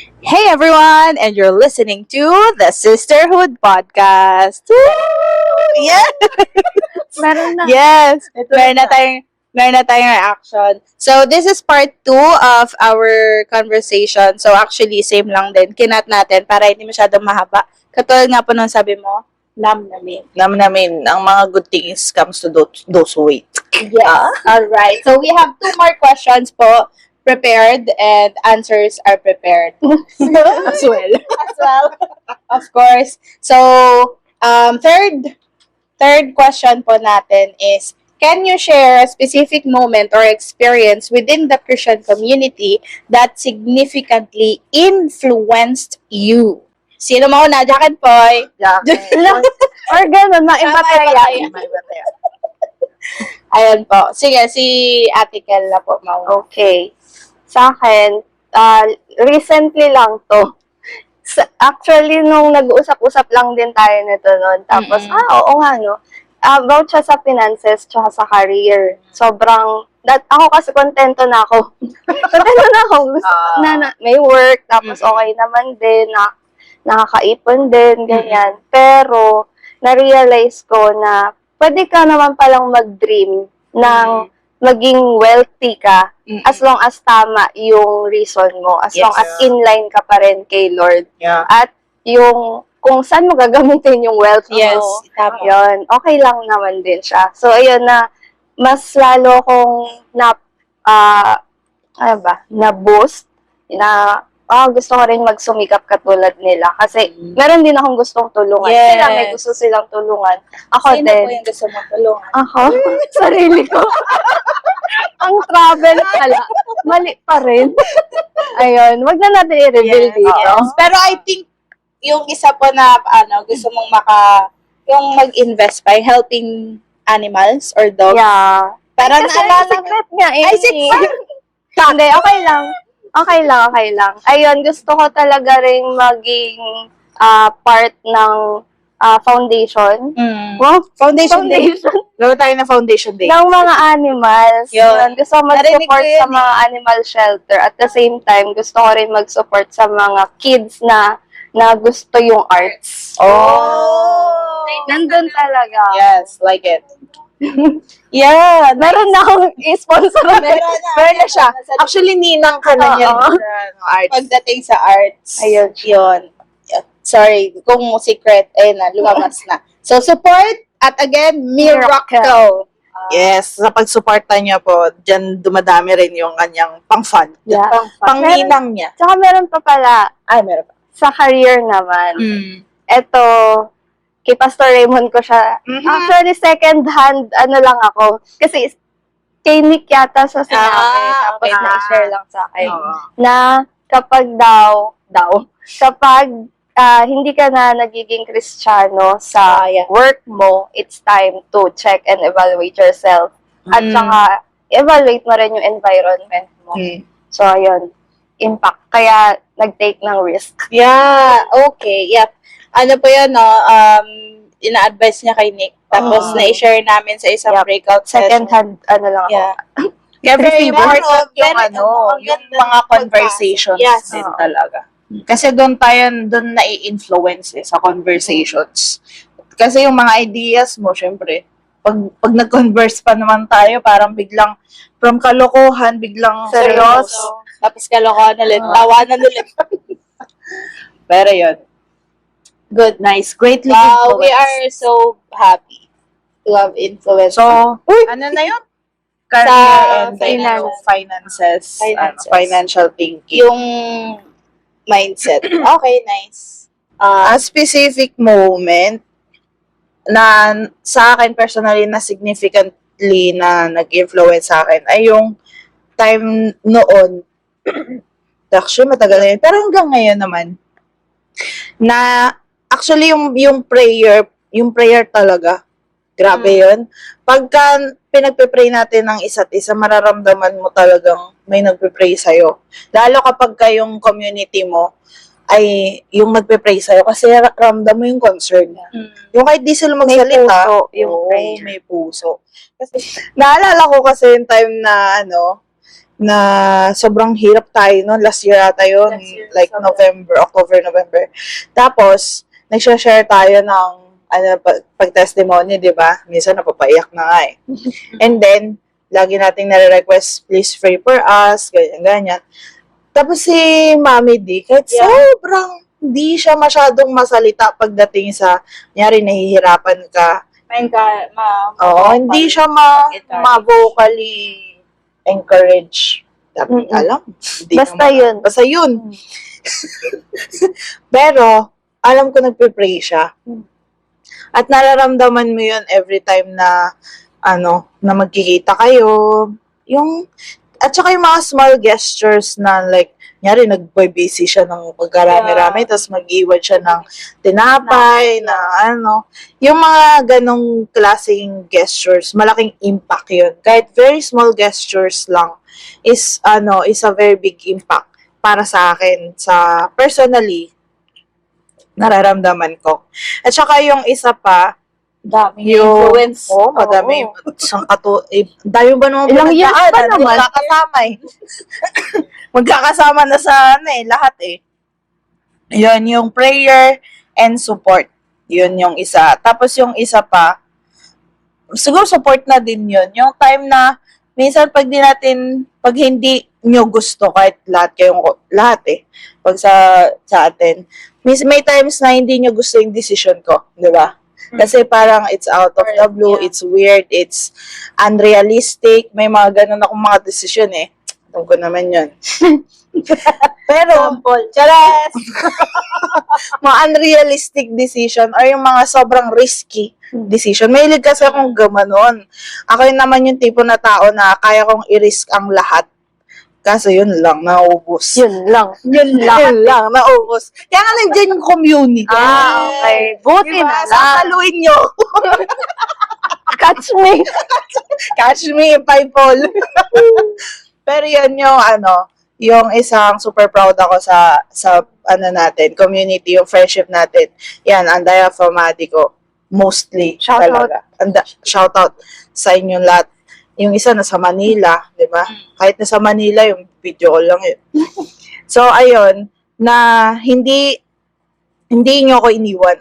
Hey everyone, and you're listening to the Sisterhood Podcast. Woo! Yeah! Meron na. Yes! Ito Meron na tayong reaction. So, this is part 2 of our conversation. So, actually, same lang din. Kinat natin para hindi masyadong mahaba. Katulad nga po nung sabi mo, namin. namin, ang mga good things comes to those who wait. Yes. Alright. So, we have 2 more questions po prepared and answers are prepared. As well. As well, of course. So, third question po natin is, can you share a specific moment or experience within the Christian community that significantly influenced you? Sino mauna? Jacket Poy? Or gano'n, maibataya. Ayan po. Sige, si Ate Kel na po mauna. Okay. Sa akin, recently lang to. Actually, nung nag-uusap-usap lang din tayo nito noon. Tapos, oo nga, no? About siya sa finances, tsaka sa career. Sobrang, ako kasi kontento na ako. Kontento na ako. May work, tapos okay naman din, nakakaipon din, ganyan. Pero, na-realize ko na pwede ka naman palang mag-dream ng maging wealthy ka as long as tama yung reason mo, as long as inline ka pa rin kay Lord. Yeah. At yung kung saan mo gagamitin yung wealth Yes, mo, tama. yun, okay lang naman din siya. So, ayun na, mas lalo kong na-boost, gusto ko rin magsumikap katulad nila. Kasi, meron din akong gustong tulungan. Yes. Sila may gusto silang tulungan. Ako Sino din. po yung gusto mong tulungan? Ako? Sarili ko. Ang travel pala. Mali pa rin. Ayun. Wag na natin i-reveal dito. Yes. Pero I think, yung isa po na, gusto mong yung mag-invest by helping animals or dogs. Yeah. Parang Kasi naalala secret nga eh. Ay, secret! Hindi, okay lang. Okay lang. Ayun, gusto ko talaga ring maging part ng foundation. Wow, Foundation Day. Gawin tayo na Foundation Day. ng mga animals. Yun. Gusto ko Narinig mag-support ko yun sa mga animal shelter. At the same time, gusto ko rin mag-support sa mga kids na gusto yung arts. Oh! Nandun talaga. Yes, like it. Yeah. Meron na akong i-sponsor na. Meron na siya. Actually, ninang ka na yan Oo. sa arts. Pagdating sa arts. Ayun. Yun. Sorry, kung secret, lumabas na. So, support at again, miracle. Yes, sa pagsuporta niya po, dyan dumadami rin yung kanyang pang-fun. Yeah. Pang-ninang niya. Tsaka meron pa pala, Ay, meron pa. sa career naman. Eto, kay Pastor Raymond ko siya. Actually, second hand, lang ako. Kasi, kay Nick yata sa sinabi. Tapos, okay. na-share lang sa akin. Oo. Na, kapag kapag hindi ka na nagiging Kristiyano sa work mo, it's time to check and evaluate yourself. At saka, evaluate mo rin yung environment mo. So, ayun, impact. Kaya, nag-take ng risk. Yeah, okay. Yep. Ano po yun, no? Ina-advise niya kay Nick. Tapos, na-share namin sa isang breakout Second session. hand, ako. Yeah. Kaya very Pero, important yung very- yung mga conversations Yes. din talaga. Kasi doon nai-influence sa conversations. Kasi yung mga ideas mo, syempre, pag nag-converse pa naman tayo, parang biglang, from kalokohan, biglang Seryoso. Tapos kalokohan ulit. Tawanan ulit. Pero yun. Good, nice. Greatly Wow, we influenced. are so happy to have influence. So, ano na yun? Career Sa and finances, Finances. financial thinking. Yung mindset. Okay, nice. A specific moment na sa akin personally na significantly na nag-influence sa akin ay yung time noon. Actually, matagal na yun. Pero hanggang ngayon naman, na actually yung prayer talaga, grabe yun. Pagka pinagpe-pray natin ng isa't isa, mararamdaman mo talagang may nagpe-pray sa'yo. Lalo kapag yung community mo ay yung nagpe-pray sa'yo kasi ramdam mo yung concern. Yung kahit di sila magsalita, puso yung oo, prayer. may puso. Kasi, naalala ko kasi yung time na na sobrang hirap tayo noon. Last year ata yun. Last year, Like sobrang. October, November. Tapos, nag-share tayo ng pag-testimony, di ba? Minsan napapaiyak na nga eh. And then, lagi nating nare-request, please pray for us, ganyan. Tapos si Mami D, kahit Yeah. sobrang hindi siya masyadong masalita pagdating sa, nyari, nahihirapan ka. Oo, hindi siya ma-vocally encourage. Dapat Mm-mm. alam. Hindi Basta naman- yun. Basta yun. Pero, alam ko nagpe-pray siya. At nararamdaman mo yun every time na, na magkikita kayo. At saka yung mga small gestures na like, nyari, nag-busy siya ng pagkarami-rami, tapos mag-iwan siya ng tinapay, na yung mga ganong klaseng gestures, malaking impact yun. Kahit very small gestures lang is a very big impact para sa akin, sa personally, nararamdaman ko. At saka yung isa pa, Daming yung influence. madami. Dami ba naman Ilang years pa pinagdaanan? naman. Magkakasama eh. Magkakasama na sa lahat eh. Yun, yung prayer and support. Yun yung isa. Tapos yung isa pa, siguro support na din yun. Yung time na, minsan pag hindi nyo gusto, kahit lahat eh, pag sa atin, may times na hindi nyo gusto yung decision ko, di ba? Kasi parang it's out of the blue, Yeah. it's weird, it's unrealistic, may mga ganun akong mga decision eh. Alam ko naman yun. Pero, charas! mga unrealistic decision or yung mga sobrang risky decision. Mahilig kasi akong gamanon. Ako yun naman yung tipo na tao na kaya kong i-risk ang lahat. Kaso yun lang, naubos. Yun lang. Yun lang, naubos. Kaya nga nandiyan yung community. Okay. Buti Diba? na lang. Sasaluin nyo. Catch me. Catch me if I fall. Pero yun yung yung isang super proud ako sa natin, community, yung friendship natin. Yan, Andaya Famadico. Mostly. Shout talaga. Shout out sa inyong lahat. Yung isa nasa Manila, di ba? Kahit nasa Manila, yung video call lang yun. So, ayun, na hindi nyo ako iniwan.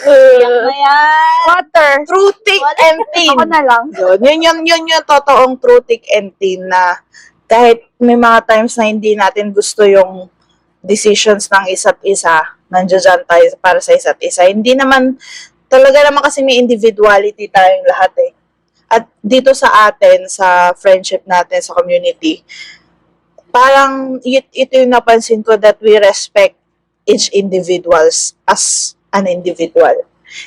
Na yan. Water. True thick and thin. Ako na lang. Yun yung totoong true thick and thin na kahit may mga times na hindi natin gusto yung decisions ng isa't isa, nandiyan tayo para sa isa't isa. Hindi naman, talaga naman kasi may individuality tayong lahat eh. At dito sa atin, sa friendship natin, sa community, parang ito yung napansin ko that we respect each individuals as an individual.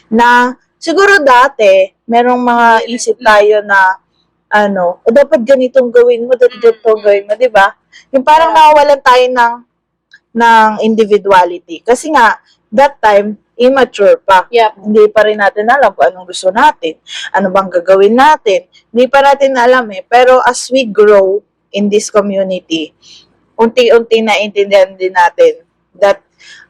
Na siguro dati, merong mga isip tayo na dapat ganitong gawin mo, dapat ganitong gawin mo, di ba? Yung parang nawawalan tayo ng individuality. Kasi nga, that time, immature pa. Yep. Hindi pa rin natin alam kung anong gusto natin. Ano bang gagawin natin. Hindi pa natin alam eh. Pero as we grow in this community, unti-unti naiintindihan din natin that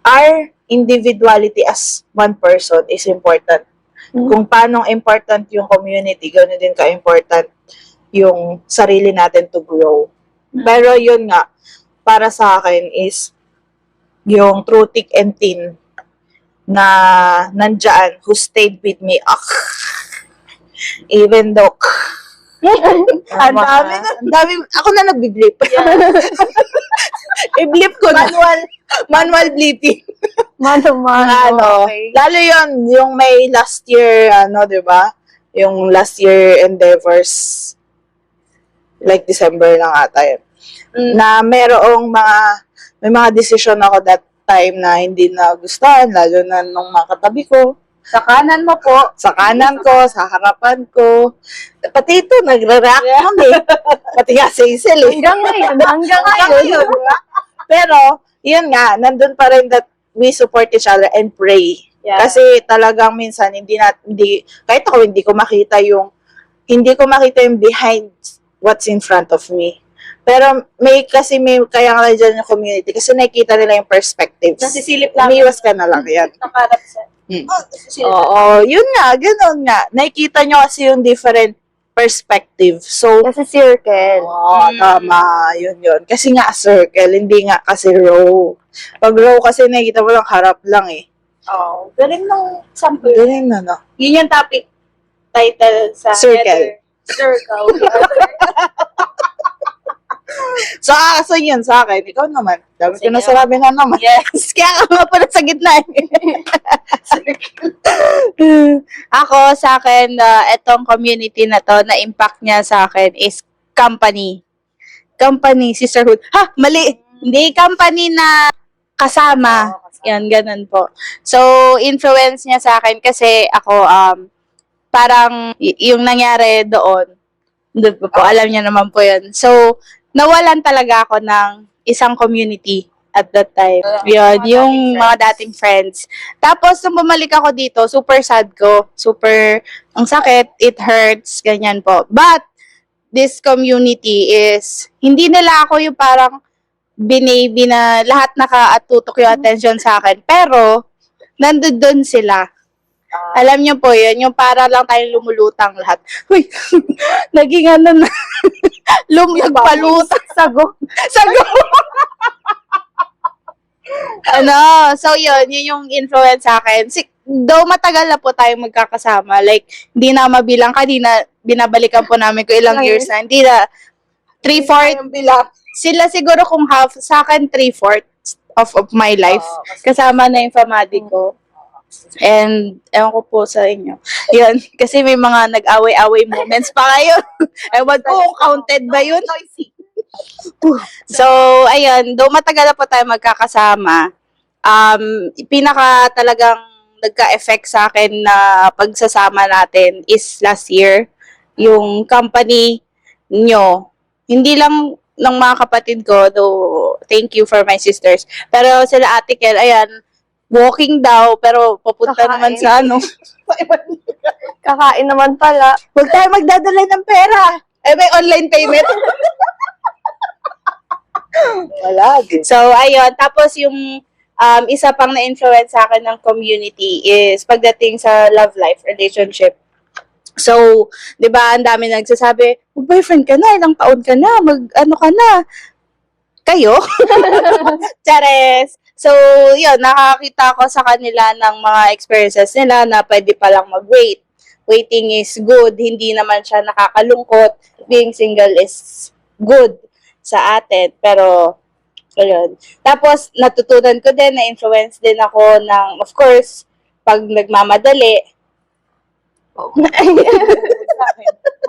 our individuality as one person is important. Kung paano important yung community, ganoon din ka-important yung sarili natin to grow. Pero yun nga, para sa akin is yung true thick and thin na nandyan, who stayed with me. Even though, ang dami, ako na nagbi-blip. I-blip ko na. Manual bleeping. Okay. Lalo yun, yung may last year, di ba? Yung last year endeavors, like December lang ata yun. Na may mga decision ako that time na hindi nagustuhan, lalo na nung mga katabi ko. Sa kanan mo po. Sa kanan ko, sa harapan ko. Pati ito, nagre-react nun eh. Pati nga sa Isel eh. Hanggang ngayon. Diba? Pero, yun nga, nandun pa rin that we support each other and pray. Yeah. Kasi talagang minsan, kahit ako hindi ko makita yung behind what's in front of me. Pero kaya nga dyan yung community kasi nakikita nila yung perspectives. Nasisilip lang. Umiwas ka na lang, yan. Nakarap sa... Oo, yun nga, gano'n nga. Nakikita nyo kasi yung different perspective. So, Kasi circle. tama. Yun. Kasi nga circle, hindi nga kasi row. Pag row kasi nakikita mo lang harap lang eh. Oh, galing ng sample. Ganun na, no? Yun yung topic title sa Circle. header. Circle. So yun sa akin. Ikaw naman. Dami ko Sige. na sarabi na naman. Yes. Kaya ka nga pala sa gitna eh. Ako, sa akin, itong community na to, na impact niya sa akin is company. Company, sisterhood. Ha! Mali! Hindi company na kasama. Yan, ganun po. So, influence niya sa akin kasi ako, parang yung nangyari doon po, alam niya naman po yun. So, nawalan talaga ako ng isang community at that time. Yun, yung mga dating friends. Tapos, nung bumalik ako dito, super sad ko. Super, ang sakit, it hurts, ganyan po. But, this community is, hindi nila ako yung parang binaby na lahat nakatutok yung attention sa akin. Pero, nandun sila. Alam niyo po yun, yung para lang tayong lumulutang lahat. Uy, naging ano na, nagpalutang. Sago. Sago. So yun yung influence sa akin. Though matagal na po tayong magkakasama, like, hindi na mabilang kanina, binabalikan po namin ko ilang years na, hindi na, 3/4, sila siguro kung half, sa akin 3/4 of my life. Kasama na yung family ko. And, ewan ko po sa inyo. Yun, kasi may mga nag-away-away moments pa kayo. Ewan ko, counted ba yun? So, ayun, though matagal na po tayo magkakasama, pinaka talagang nagka-effect sa akin na pagsasama natin is last year. Yung company nyo, hindi lang ng mga kapatid ko, though thank you for my sisters, pero sila Ate Kel, ayan, walking daw, pero papunta Kakain. naman sa ano. Kakain naman pala. Huwag tayo magdadala ng pera. May online payment. Wala din. So, ayun. Tapos yung isa pang na-influence sa akin ng community is pagdating sa love life, relationship. So, di ba, ang dami nagsasabi, mag-boyfriend ka na, ilang taon ka na, mag-ano ka na. Kayo? Chares! So, yun, nakakita ko sa kanila ng mga experiences nila na pwede palang mag-wait. Waiting is good, hindi naman siya nakakalungkot. Being single is good sa atin, pero ayun. Tapos, natutunan ko din, na-influence din ako ng, of course, pag nagmamadali, Huwag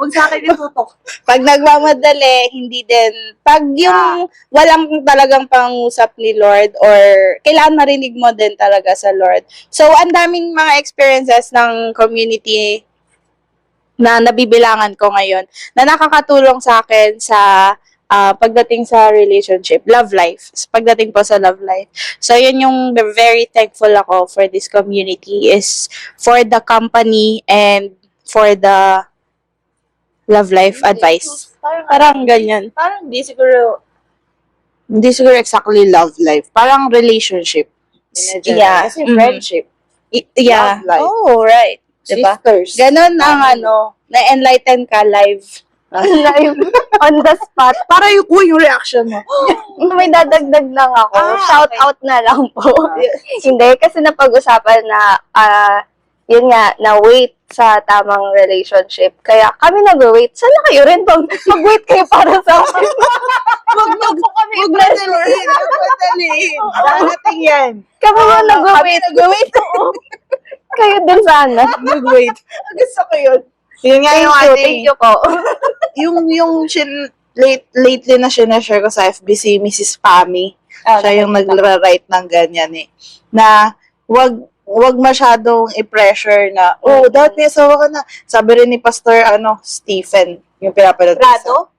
sa akin itutok. pag nagmamadali, hindi din, pag yung walang talagang pangusap ni Lord or kailangan marinig mo din talaga sa Lord. So, ang daming mga experiences ng community na nabibilangan ko ngayon na nakakatulong sa akin sa pagdating sa relationship, love life. Pagdating po sa love life. So, yun yung very thankful ako for this community is for the company and for the love life advice. Parang ganyan. Parang hindi siguro exactly love life. Parang relationship. Yeah. Kasi Mhm. friendship. Yeah. Love life. Oh, right. Diba? Sisters. Ganon ang na-enlighten ka live. Live on the spot. Para yung reaction mo. May dadagdag lang ako. Shout okay. out na lang po. Hindi, kasi napag-usapan na, yun nga, na wait sa tamang relationship. Kaya kami nag-wait. Sana kayo rin mag-wait kayo para sa akin. Huwag madaliin. Darating yan. Kami mo nag-wait. Kayo din sana. Mag-wait. Gusto ko yun. Yun nga yung Thank you po. lately na sinashare ko sa FB si Mrs. Pami. Siya yung nagra-write ng ganyan eh. Na wag masyadong i-pressure na, dapat may asawa ka na. Sabi rin ni Pastor Stephen, yung pinapanood ko Prado?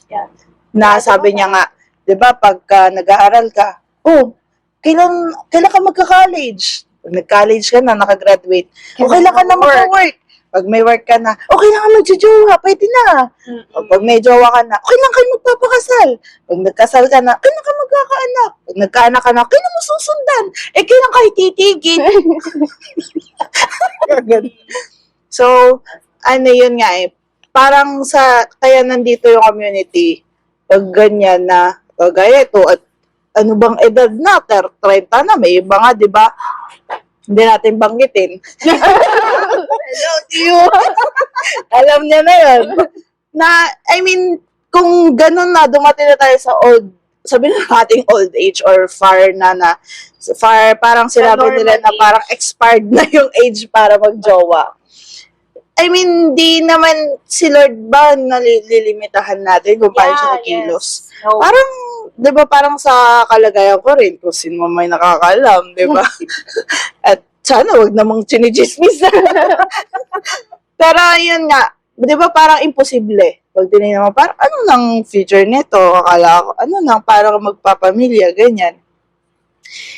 Yeah. Na sabi niya nga, 'di ba, pagka nag-aaral ka, kailan ka magka-college? Pag nag-college ka na, nakagraduate, kailan ka na mag-work? Pag may work ka na, kailan ka magjojowa? Pwede na. O pag may jowa ka na, kailan kayo magpapakasal? Pag nagkasal ka na, kailan ka magkakaanak? Pag nagkaanak ka na, kailan mo susundan? Kailan kayo titigil? So, yun nga parang kaya nandito yung community, pag ganyan na, gaya ito, at ano bang edad na, 30 na, may iba nga, di ba? Hindi natin banggitin. Hello to you. Alam niya na yun. Na, I mean, kung ganun na, dumating na tayo sa sabihin na nating old age or far, parang sinabi nila na parang expired na yung age para magjowa. I mean, di naman si Lord ba nalilimitahan natin kung paano siya nakilos? No. Parang, di ba, parang sa kalagayan ko rin, kung sino may nakakalam, di ba? At sana wag namang chinichismis. Pero yun nga, di ba parang imposible. Pag tinignan mo, parang ano nang future nito? Akala ko, ano nang parang magpapamilya, ganyan.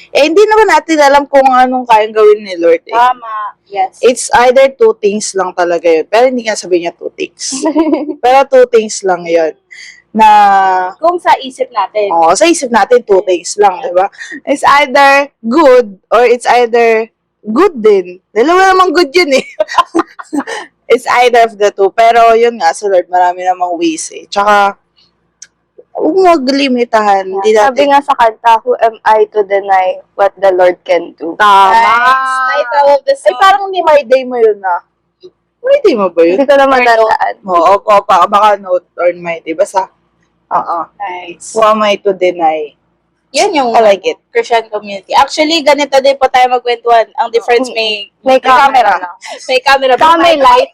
Eh, hindi naman natin alam kung anong kayang gawin ni Lord. Eh. Tama. Yes. It's either two things lang talaga yun. Pero hindi nga sabihin niya two things. Pero two things lang yun. Na, Kung sa isip natin. sa isip natin, two things lang, di ba? It's either good or it's either good din. Dalawa namang good yun eh. It's either of the two. Pero yun nga, sa Lord, marami namang ways eh. Tsaka, huwag mo limitahan. Hindi Sabi natin. nga sa kanta, who am I to deny what the Lord can do? Tama. Nice. Title of the Eh, song. parang ni My Day mo yun na. My Day mo ba yun? Hindi ko na matandaan. Oo, baka note or My Day. Basta, Nice. who am I to deny? Yan yung I like it. Christian community. Actually, ganito din po tayo magkwentuhan. Ang difference May camera. lang. may camera. Saka may light.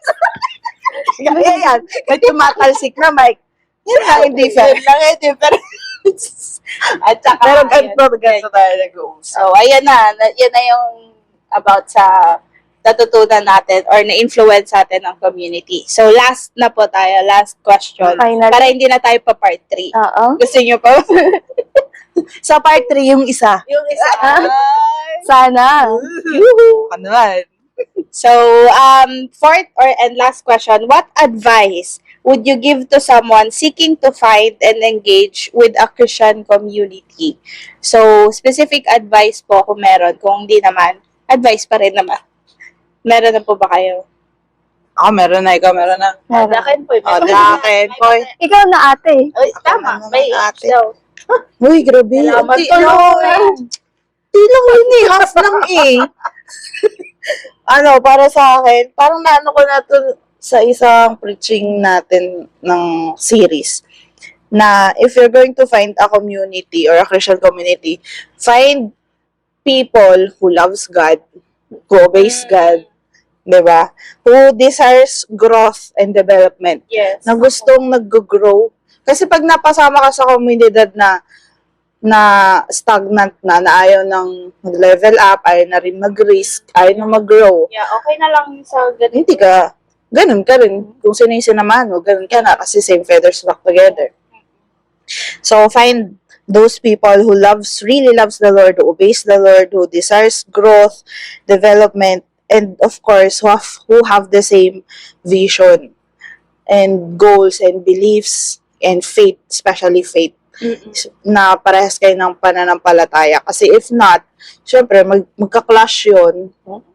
Yan. Kahit tumatalsik na mic. Yan lang yung difference. Yun lang yung difference. At saka, Pero ayun. ganito tayo nag-uusap. So, ayan na. Yan na yung about sa natutunan natin or na-influence natin ng community. So, last na po tayo. Last question. Finally. Para hindi na tayo pa part 3. Oo. Gusto nyo pa? Sa part 3, yung isa. Yung isa. Sana. Ano naman? So, fourth and last question, what advice would you give to someone seeking to find and engage with a Christian community? So, specific advice po kung meron. Kung hindi naman, advice pa rin naman. Meron na po ba kayo? Ako, meron na. Ikaw, meron na. Meron. Dakin po. Dakin po. Ikaw na ate. Ay, tama. Ako naman, May ate. age daw. Uy, grabe. Salamat Di- to, ano, Lord. Di lang yun eh. Half lang eh. Para sa akin, parang naano ko na to sa isang preaching natin ng series na if you're going to find a community or a Christian community, find people who loves God, who obeys God, di ba? Who desires growth and development. Yes. Na gustong nag-grow. Kasi pag napasama ka sa komunidad na stagnant na ayaw nang mag-level up, ayaw na rin mag-risk, ayaw na mag-grow, Yeah, okay na lang sa ganito. hindi ka, ganun ka rin. Kung sino yung sinamahan mo, ganun ka na kasi same feathers flock together. So, find those people who really loves the Lord, who obeys the Lord, who desires growth, development, and of course, who have the same vision and goals and beliefs and faith, especially faith, na parehas kayo ng pananampalataya. Kasi if not, syempre, magka-clash yun,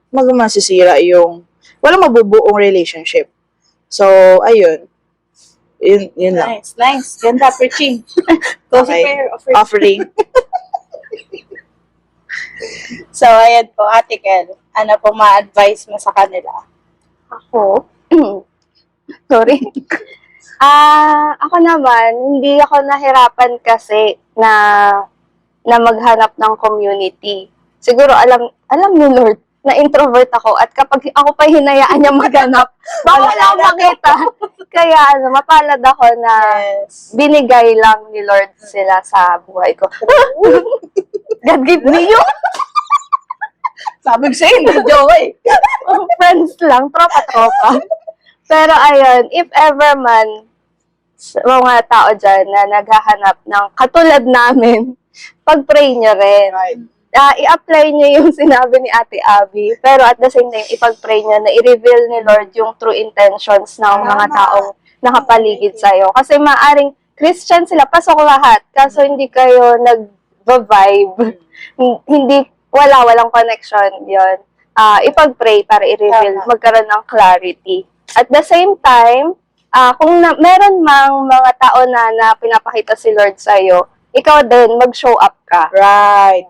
masisira yung, walang mabubuong relationship. So, ayun. Yun lang. Nice. Ganda, preaching. Coffee Okay. prayer Offering. So, ayan po, Ate Kel. Ano po ma-advise mo sa kanila? Ako? Sorry. Ako naman, hindi ako nahirapan kasi na maghanap ng community. Siguro alam ni Lord na introvert ako at kapag ako pa hinayaan niya maghanap, baka wala akong makita. Kaya mapalad ako na binigay lang ni Lord sila sa buhay ko. God give me you. Sabi ko sa'yo, hindi joke eh. Friends lang, tropa-tropa. Pero ayun, if ever man, sa mga tao dyan na naghahanap ng katulad namin, pag-pray nyo rin. Right. I-apply nyo yung sinabi ni Ate Abby, pero at the same time, ipag-pray nyo na i-reveal ni Lord yung true intentions ng mga taong nakapaligid sa'yo. Kasi maaring Christian sila, pasok lahat, kaso hindi kayo nag-vibe. Walang connection yon. Ipag-pray para i-reveal, magkaroon ng clarity. At the same time, meron mang mga tao na pinapakita si Lord sa'yo, ikaw din, mag-show up ka. Right.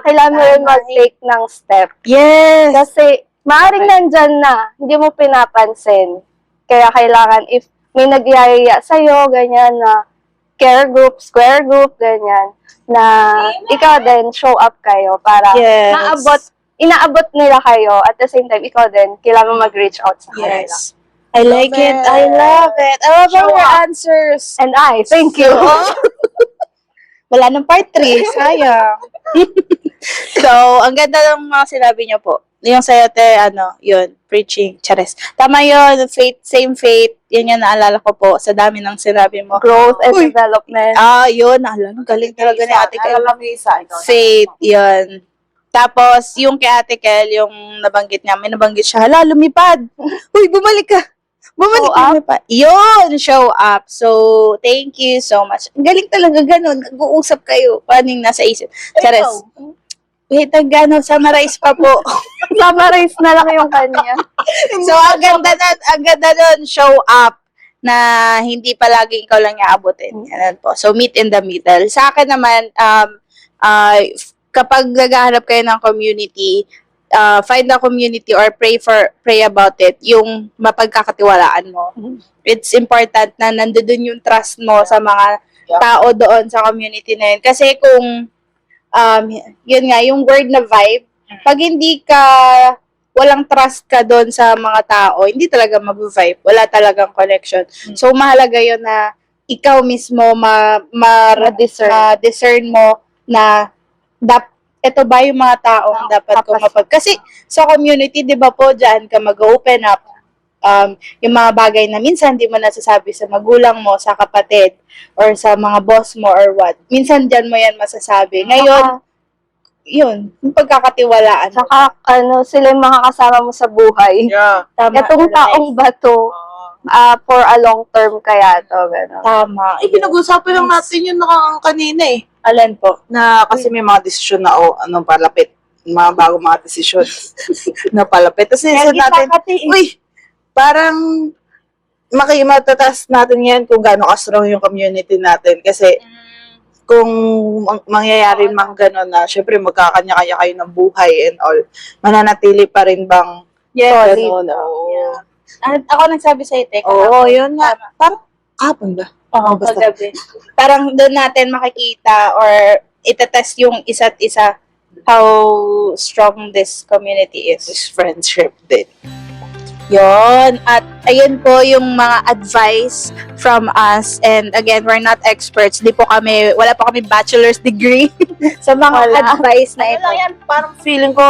Kailangan mo rin Tama. mag-take ng step. Yes. Kasi, maaaring nandyan na, hindi mo pinapansin. Kaya kailangan, if may nagyayaya sa'yo, ganyan na care group, square group, ganyan, na ikaw din, show up kayo para Yes. inaabot nila kayo. At the same time, ikaw din, kailangan mag-reach out sa kanila. Yes. I like Love it. it. I love it. I love Show your up. answers. And thank you. Wala nang part 3, sayang. So, ang ganda ng mga sinabi niyo po. Yung sa'yo, yun, preaching, chares. Tama yun, faith, same faith. Yan yung naalala ko po sa dami ng sinabi mo. Growth and Uy. development. Yun, galing talaga ni Ate Kel. Alam mo isa, ikaw. Faith, yun. Tapos, yung kay Ate Kel, yung nabanggit niya, may nabanggit siya, hala, lumipad. Uy, bumalik ka. Bumalik Show ka, up. lumipad. Yun, show up. So, thank you so much. Ang galing talaga ganun. Nag-uusap kayo. Paano yung nasa isip? Chares. Wait, summarize pa po. Summarize na lang yung kanya. So, ang ganda nun, show up na hindi palagi ikaw lang iaabutin. Yan po. So, meet in the middle. Sa akin naman, kapag naghahanap kayo ng community, find a community or pray about it, yung mapagkakatiwalaan mo. It's important na nandoon yung trust mo sa mga tao doon sa community na yun. Kasi kung yun nga, yung word na vibe, pag hindi ka, walang trust ka doon sa mga tao, hindi talaga mag-vibe. Wala talagang connection. So, mahalaga yun na ikaw mismo ma-discern mo na ito ba yung mga taong dapat ko kasi sa community, di ba po, dyan ka mag-open up yung mga bagay na minsan di mo nasasabi sa magulang mo, sa kapatid, or sa mga boss mo or what. Minsan dyan mo yan masasabi. Ngayon, yun, yung pagkakatiwalaan. Saka, sila yung makakasama mo sa buhay. Yeah. Tama. Itong taong ba to, for a long term kaya to, gano'n. Tama. Pinag-usapan lang natin yun kanina eh. Alin po? Na kasi may mga desisyon na palapit. Mga bagong mga desisyon na palapit. Tapos natin, uy, parang matataas natin yan kung gaano ka-strong yung community natin. Kasi kung mangyayari mang gano'n na, syempre magkakanya-kanya kayo ng buhay and all, mananatili pa rin bang Yes. gano'n? Yeah. Ako nagsabi sa ite. Oo, yun nga. Parang kapon ba? Oo, basta. paggabi. Parang doon natin makikita or itetest yung isa't isa how strong this community is. This friendship din. Yon. At ayun po yung mga advice from us. And again, we're not experts. Wala pa kami bachelor's degree sa mga advice na ito. Ano lang yan, parang feeling ko,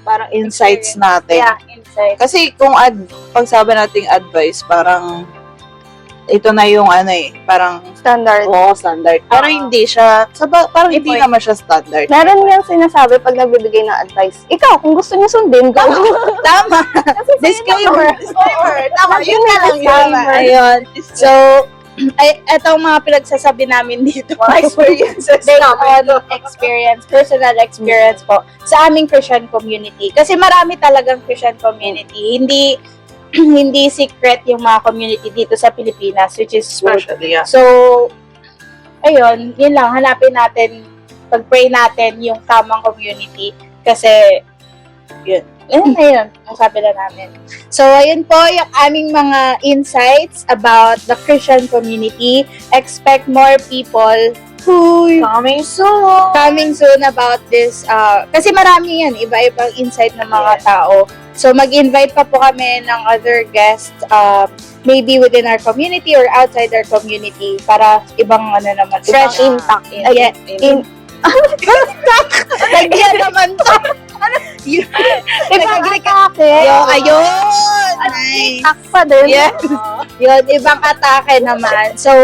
parang insights natin. Yeah, insight. Kasi kung pag sabi nating advice, parang ito na yung parang Standard. standard. Pero hindi siya, parang hindi point. naman siya standard. Meron niyang sinasabi pag nagbibigay ng advice. Ikaw, kung gusto niyo sundin, go. Tama. Disclaimer. Tama, yun na lang Tama. Ayun. So, etong mga pinagsasabi namin dito. Mga experiences Based namin. on experience, personal experience po sa aming Christian community. Kasi marami talagang Christian community. Hindi secret yung mga community dito sa Pilipinas, which is good. Especially, yeah. So, ayun, yun lang, hanapin natin, pag-pray natin yung tamang community. Kasi, yun ang sabi na namin. So, ayun po yung aming mga insights about the Christian community. Expect more people who coming soon about this. Kasi marami yan, iba-ibang insight ng mga tao. So, mag-invite pa po kami ng other guests, maybe within our community or outside our community para ibang fresh impact. Lagyan naman to. Ibang atake. Ayun. Nice. Takpa din. Yes. Yun, ibang atake naman. So,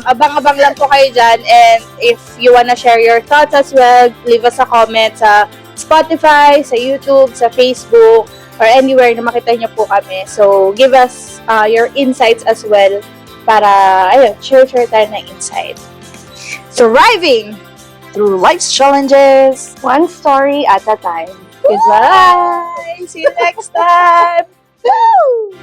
abang-abang lang po kayo dyan. And if you wanna share your thoughts as well, leave us a comment sa Spotify, sa YouTube, sa Facebook, or anywhere na makita niyo po kami. So, give us your insights as well para, share tayo ng insight. Surviving through life's challenges. One story at a time. Goodbye! See you next time! Woo!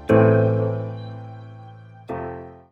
Bye.